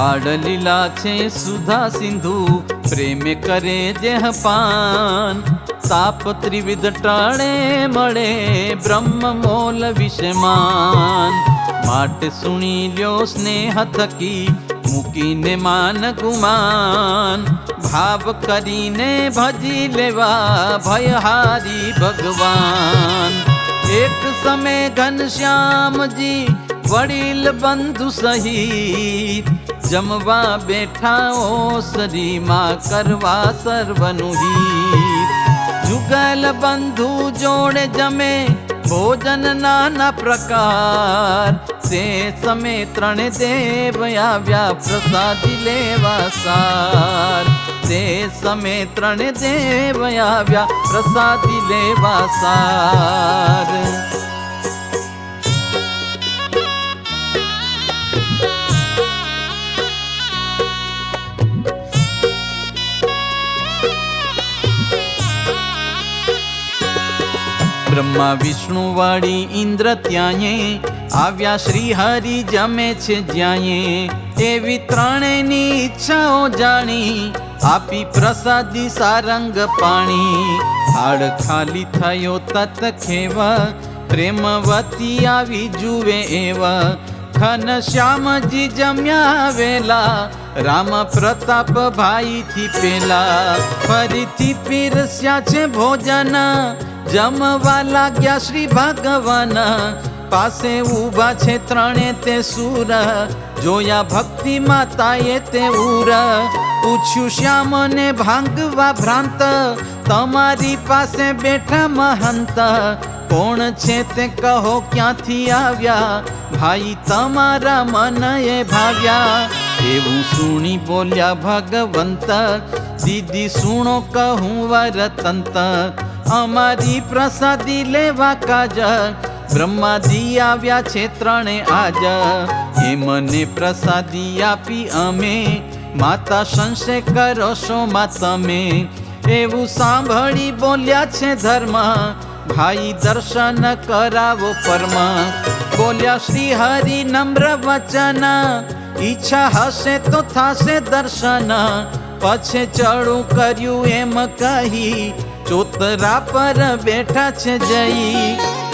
બાળ લીલા છે સુધા સિંધુ, પ્રેમે કરે જેહ પાન. તાપ ત્રિવિધ ટાળે મળે, બ્રહ્મ મોલ વિષમાન. માટે સુણી લ્યો સ્નેહ થકી, મૂકીને માન ગુમાન. ભાવ કરીને ભજી લેવા, ભયહારી ભગવાન. એક સમય ઘનશ્યામજી વડીલ બંધુ સહિત, જમવા બેઠા ઓસરીમાં કરવા સર્વનું હિત. જુગલ બંધુ જોડે જમે, ભોજન નાના પ્રકાર. તે સમય ત્રણે દેવ આવ્યા, પ્રસાદી લેવા સાર. તે સમય ત્રણે દેવ આવ્યા, પ્રસાદી લેવા સાર. બ્રહ્મા વિષ્ણુ વાળી ઇન્દ્ર ત્યાંએ આવ્યા, શ્રી હરિ જમે છે જ્યાંએ. એવી ત્રણેયની ઈચ્છાઓ જાણી, આપી પ્રસાદી સારંગ પાણી. થાળ ખાલી થયો તત ખેવ, પ્રેમવતી આવી જુએ એવ. ઘનશ્યામજી જમ્યા વેલા, રામ પ્રતાપ ભાઈ થી પેલા. ફરીથી પીરસ્યા છે ભોજન, જમવા લાગ્યા શ્રી ભગવાન. પાસે ઊભા છે ત્રણે તે સુર, જોયા ભક્તિ માતાએ તે ઉર. પૂછ્યું શ્યામને ભાંગવા ભ્રાંત, તમારી પાસે બેઠા મહંત. કોણ છે તે કહો, ક્યાંથી આવ્યા, ભાઈ તમારા મને ભાવ્યા. એવું સુણી બોલ્યા ભગવંત, દીદી સુણો કહું વરતંત. અમારી પ્રસાદી લેવા કાજ, બ્રહ્માજી આવ્યા છે ત્રણે આજ. એ મને પ્રસાદી આપી અમે, માતા સંશય કરો શો માં તમે. એવું સાંભળી બોલ્યા છે ધર્મ, ભાઈ દર્શન કરાવો પરમ. બોલ્યા શ્રી હરિ નમ્ર વચન, ઈચ્છા હશે તો થાશે દર્શન. પછી ચડું કર્યું એમ કહી, ચોતરા પર બેઠા છે જઈ.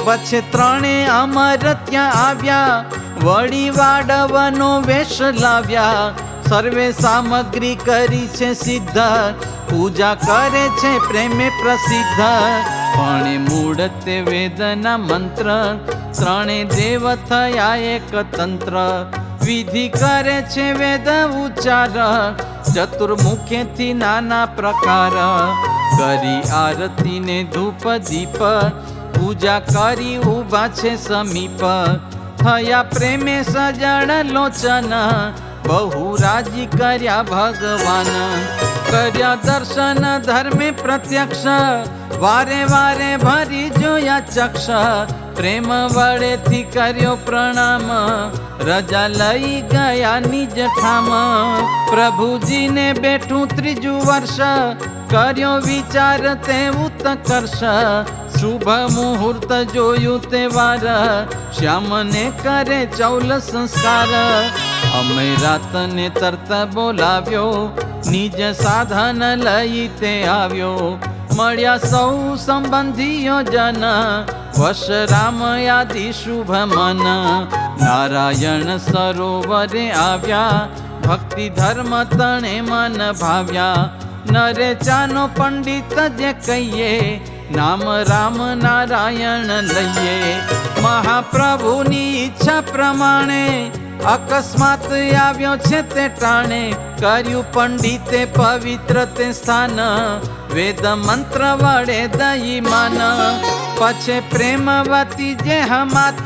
પછી ત્રણે અમર ત્યાં આવ્યા, વળી વાડવનો વેશ લાવ્યા. સર્વે સામગ્રી કરી છે સિદ્ધ, પૂજા કરે છે પ્રેમે પ્રસિદ્ધ. પણ મૂળ તે વેદના મંત્ર, ત્રણે દેવ થયા એક તંત્ર. વિધિ કરે છે વેદ ઉચ્ચાર, ચતુર્મુખેથી નાના પ્રકાર. કરી આરતી ને ધૂપ દીપ, પૂજા કરી ઊભા છે સમીપ. થયા પ્રેમે સજળ લોચન, બહુ રાજી કર્યા ભગવાન. કર્યા દર્શન ધર્મે પ્રત્યક્ષ, વારે વારે ભરી જોયા ચક્ષ. પ્રેમ વડેથી કર્યો પ્રણામ, રજા લઈ ગયા નિજ ઠામ. પ્રભુજીને બેઠું ત્રીજું વર્ષ, કર્યો વિચાર તે ઉત્કર્ષ. શુભ મુહૂર્ત જોયું તે વાર, શ્યામને કરે ચૌલ સંસ્કાર. અમે રાતને તરત બોલાવ્યો, નિજ સાધન લઈ તે આવ્યો. મળ્યા સૌ સંબંધીઓ જન, વશ રામ યાદી શુભ મન. નારાયણ સરોવરે આવ્યા, ભક્તિ ધર્મ તણે મન ભાવ્યા. નરે ચાનો પંડિત જે કહીએ, નામ રામ નારાયણ લઈએ. મહાપ્રભુની ઈચ્છા પ્રમાણે, અકસ્માત આવ્યો છે તે ટાણે. કર્યું પંડિતે પવિત્ર તે સ્થાન, વેદ મંત્ર વડે દઈ માન. પછી પ્રેમવતી જે હમાત,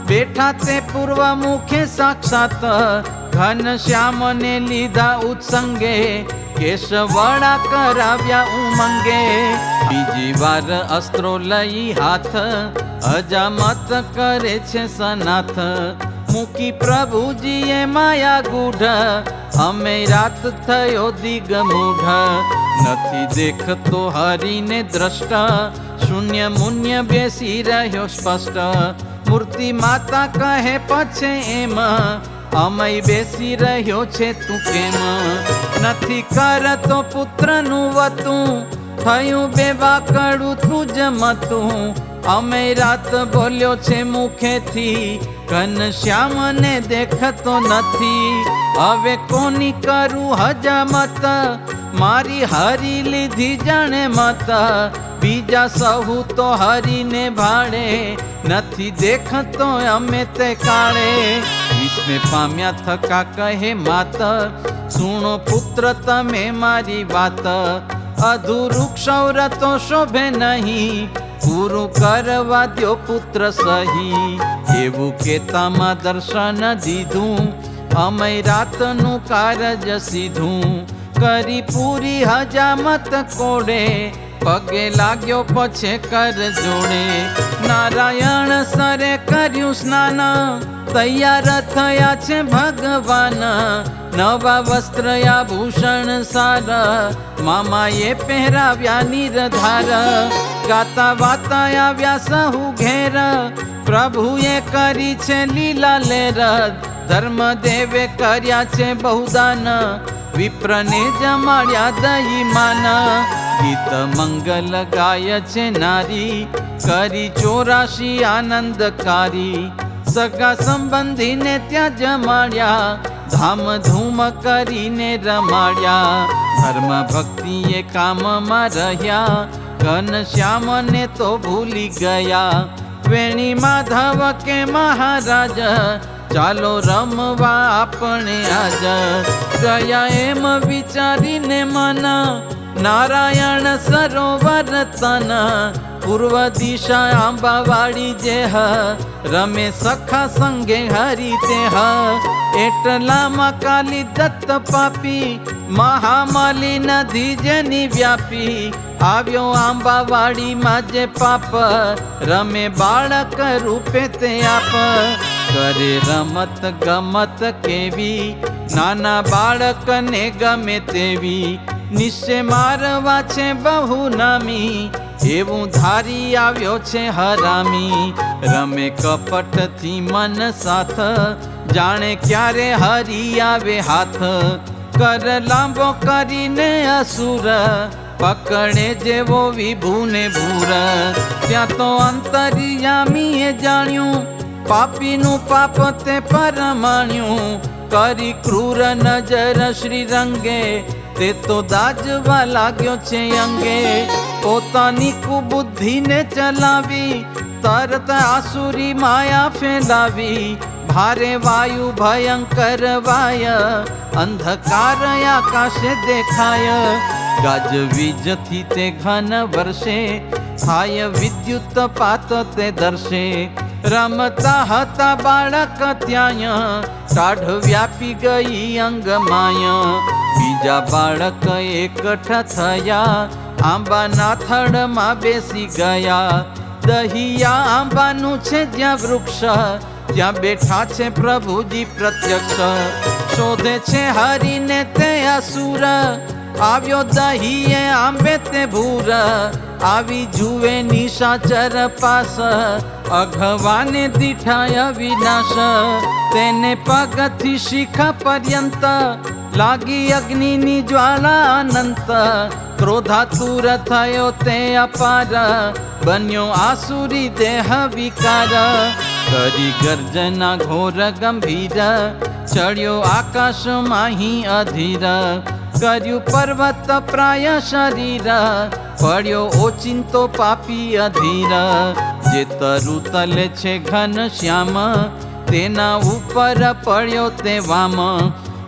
બેઠા તે પૂર્વ મુખે સાક્ષાત. ઘનશ્યામને લીધા ઉત્સંગે, કેશવડા કરાવ્યા ઉમંગે. બીજી વાર અસ્ત્રો લઈ હાથ, અજામત કરે છે સનાથ. મૂકી પ્રભુજીએ માયા ગૂઢ, અમે રાત થયો દિગમૂઢ. નથી દેખતો હરિને દ્રષ્ટ, શૂન્ય મુન્ય બેસી રહ્યો સ્પષ્ટ. મૂર્તિ માતા કહે પછી એમ, અમય બેસી રહ્યો છે તું કેમ? નથી કરતો પુત્રનું વતું, થયું બેવા કડું તું જ મતું. અમય રાત બોલ્યો છે મુખેથી, ઘનશ્યામને દેખતો નથી. હવે કોની કરું હજામત, મારી હરી લીધી જાણે મત. બીજા સહુ તો હરીને ભાડે, નથી દેખતો અમે તે કાળે. વિસ્મે પામ્યા થકા કહે માત, સુણો પુત્ર તમે મારી વાત. અધૂરું ક્ષૌર તો શોભે નહીં, પૂરું કરવા દ્યો પુત્ર સહી. એવું કેતામાં દર્શન દીધું, અમય રાતનું કારજ સીધું. કરી પૂરી હજામત કોડે, પગે લાગ્યો પછે કર જોડે. નારાયણ સરે કર્યું સ્નાન, તૈયાર થયા છે ભગવાન. નવા વસ્ત્ર આભૂષણ સારા, મામાએ પહેરાવ્યા નિર્ધાર. ગાતા વાતા આવ્યા સહુ ઘેર, પ્રભુએ કરી છે લીલા લેર. ધર્મદેવે કર્યા છે બહુદાન, વિપ્રને જમાડ્યા દઈ માન. ગીત મંગલ ગાય છે નારી, કરી 84 આનંદકારી. સગા સંબંધીને ત્યાં જમાડ્યા, ધામધૂમ કરીને રમાડ્યા. ધર્મ ભક્તિએ કામમાં રહ્યા, ઘનશ્યામને તો ભૂલી ગયા. વેણી માધવ કે મહારાજ, ચાલો રમવા આપણે આજ. ગયા એમ વિચારીને મન, નારાયણ સરોવર તન. પૂર્વ દિશા આંબાવાડી જે હ, રમે સખા સંગે હરી તે હ. એટલામાં કાલી દત્ત પાપી, મહામાલી નદી જેની વ્યાપી. આવ્યો આંબાવાડીમાં જે પાપ, રમે બાળક રૂપે તે આપ. કરે રમત ગમત કેવી, નાના બાળકને ગમે તેવી. નિશ્ચય મારવા છે બહુ નામી, એવું ધારી આવ્યો છે હરામી. રમે કપટથી મન સાથ, જાણે ક્યારે હરી આવે હાથ. કર લાંબો કરીને અસુર, પકડે જેવો વિભુને ભૂર. ત્યાં તો અંતર્યામીએ જાણ્યું, પાપીનું પાપ તે પરમાણ્યું. કરી ક્રૂર નજર શ્રી રંગે, તે તો દાજવા લાગ્યો છે અંગે. પોતાની કુબુદ્ધિને ચલાવી, તરત આસુરી માયા ફેલાવી. ભારે વાયુ ભયંકર વાય, અંધકાર આકાશે દેખાય. ગાજવીજથી તે ઘન વર્ષે, થાય વિદ્યુત પાત તે દર્શે. રમતા હતા બાળક ત્યાંય, ટાઢ વ્યાપી ગઈ અંગમાય. બીજા બાળક એકઠા થયા, આંબાના થડમાં બેસી ગયા. દહિયા આંબાનું છે જ્યાં વૃક્ષ, ત્યાં બેઠા છે પ્રભુજી પ્રત્યક્ષ. શોધે છે હરીને તે અસુર, આવ્યો દહીએ આંબે તે ભૂર. આવી જુએ નિશાચર પાસ, અઘવાને દીઠાય વિનાશ. તેને પગથી શિખા પર્યંત, લાગી અગ્નિની જ્વાળા અનંત. ક્રોધાતુર થયો તે અપાર, બન્યો આસુરી દેહ વિકાર. કરી ગર્જના ઘોર ગંભીર, ચડ્યો આકાશમાં હિ અધીર. કર્યું પર્વત પ્રાય શરીર, પડ્યો ઓચિંતો પાપી અધીર. જે તરુ તલે છે ઘનશ્યામ, તેના ઉપર પડ્યો તે વામ.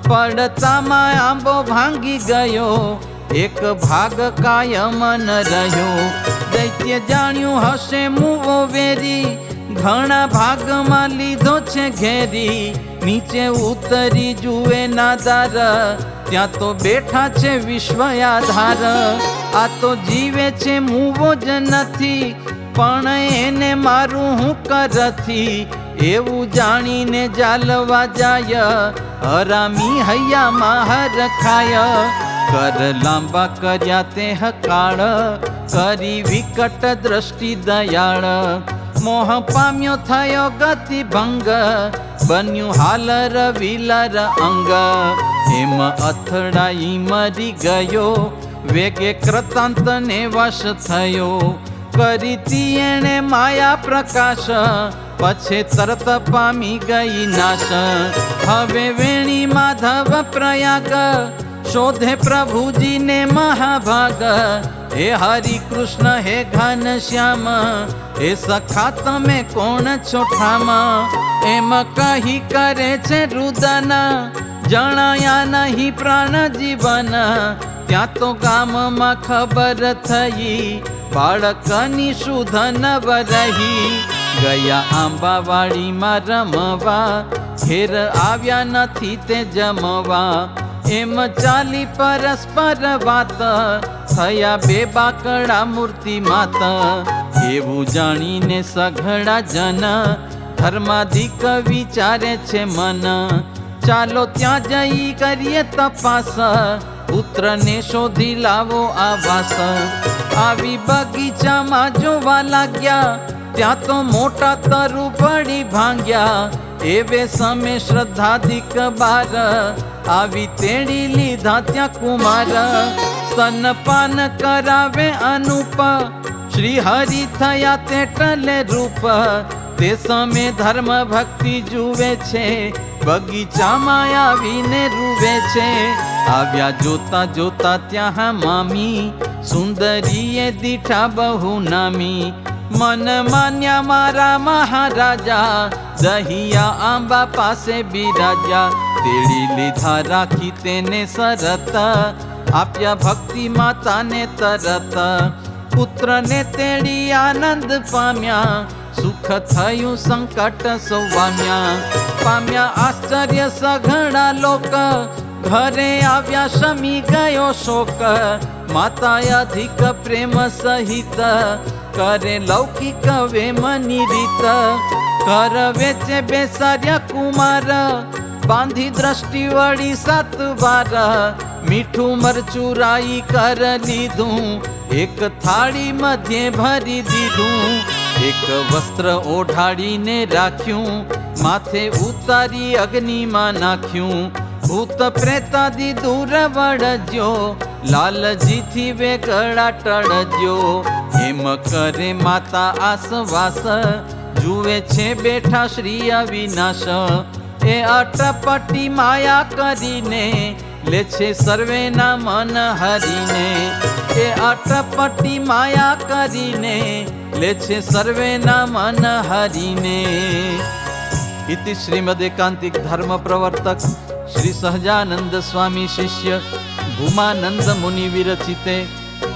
પડતામાં આંબો ભાંગી ગયો, એક ભાગ કાયમ ન રહ્યો. દૈત્ય જાણ્યું હશે મુવો વેરી, ઘણા ભાગમાં લીધો છે ઘેરી. નીચે ઉતરી જુએ નાદાર, ત્યાં તો બેઠા છે વિશ્વ આધાર. આ તો જીવે છે મુવો જ નથી, પણ એને મારું હું કરથી. એવું જાણીને જાલવા જાય, હરામી હૈયામાં હરખાય. કર લાંબા કર્યા તે હકાળ, કરી વિકટ દ્રષ્ટિ દયાળ. મોહ પામ્યો થયો ગતિ ભંગ, બન્યું હાલર વિલર અંગ. એમ અથડાઈ મરી ગયો, વેગે કૃતાંતને વશ થયો. કરીતી એણે માયા પ્રકાશ, પછી તરત પામી ગઈ નાશ. હવે વેણી માધવ પ્રયાગ, શોધે પ્રભુજીને મહાભાગ. હે હરિ કૃષ્ણ હે ઘન શ્યામ, હે સખા તમે કોણ છો ઠામ. એમ કહી કરે છે રુદન, જણાયા નહીં પ્રાણ જીવન. ત્યાં તો ગામમાં ખબર થઈ, બાળકની શુદ્ધ નવ રહી. ગયા આંબાવાડીમાં રમવા, ઘેર આવ્યા નથી તે જમવા. એમ ચાલી પરસ્પર વાત, થયા બે બાકડા મૂર્તિ માત. એવું જાણીને સઘળા જન, ધર્માધિક વિચારે છે મન. ચાલો ત્યાં જઈ કરીએ તપાસ, પુત્રને શોધી લાવો આવાસ. આવી બગીચામાં જોવા લાગ્યા, ત્યાં તો મોટા તરુ પડી ભાંગ્યા. એવે સમે શ્રદ્ધાધિક બાર, આવી તેડી લીધા ત્યાં કુમાર. સ્તનપાન કરાવે અનુપ, શ્રી હરિ થયા તે ટલે રૂપ. તે સમે ધર્મ ભક્તિ જુએ છે, બગીચામાં આવીને રૂવે છે. આવ્યા જોતા જોતા ત્યાં મામી, સુંદરીએ દીઠા બહુ નામી. મન માન્યા મારા મહારાજા, દહિયા આંબા પાસે બિરાજ્યા. તેડી લીધા રાખી તેને સરત, આપ્યા ભક્તિ માતાને તરત. પુત્રને તેડી આનંદ પામ્યા, સુખ થયું સંકટ સૌવામ્યા. પામ્યા આશ્ચર્ય સઘળા લોક, ઘરે આવ્યા શમી ગયો શોક. માતા અધિક પ્રેમ સહિત, કરે લૌકિક વેમની રીત. કર વેચે બેસાર્યા કુમાર, બાંધી દ્રષ્ટિ વળી 7 વાર. મીઠું મરચું રાઈ કર લીધું, એક થાળી મધ્યે ભરી દીધું. એક વસ્ત્ર ઓઢાડીને રાખ્યું, માથે ઉતારી અગ્નિમાં નાખ્યું. ભૂત પ્રેતાદિ દૂર વળજો, લાલજીથી વેગળા ટળજો. એમ કરે માતા આસવાસ, જુએ છે બેઠા શ્રી અવિનાશ. એ અટપટી માયા કરીને, લે છે સર્વેના મન હરીને. એ અટપટી માયા કરીને, લે છે સર્વેના મન હરીને. इति श्रीमद् एकांतिक धर्म प्रवर्तक श्री सहजानंद स्वामी शिष्य भूमानंद मुनि विरचिते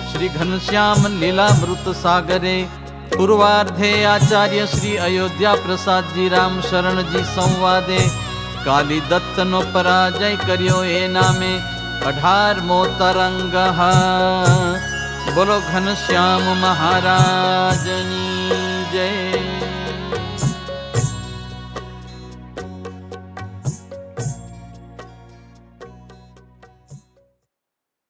श्री घनश्याम लीलामृत सागरे पूर्वार्धे आचार्य श्री अयोध्या प्रसाद जी राम शरण जी संवादे काली दत्त नो पराजय कर्यो ए नामे 18मो तरंग। बोलो घनश्याम महाराजनी जय।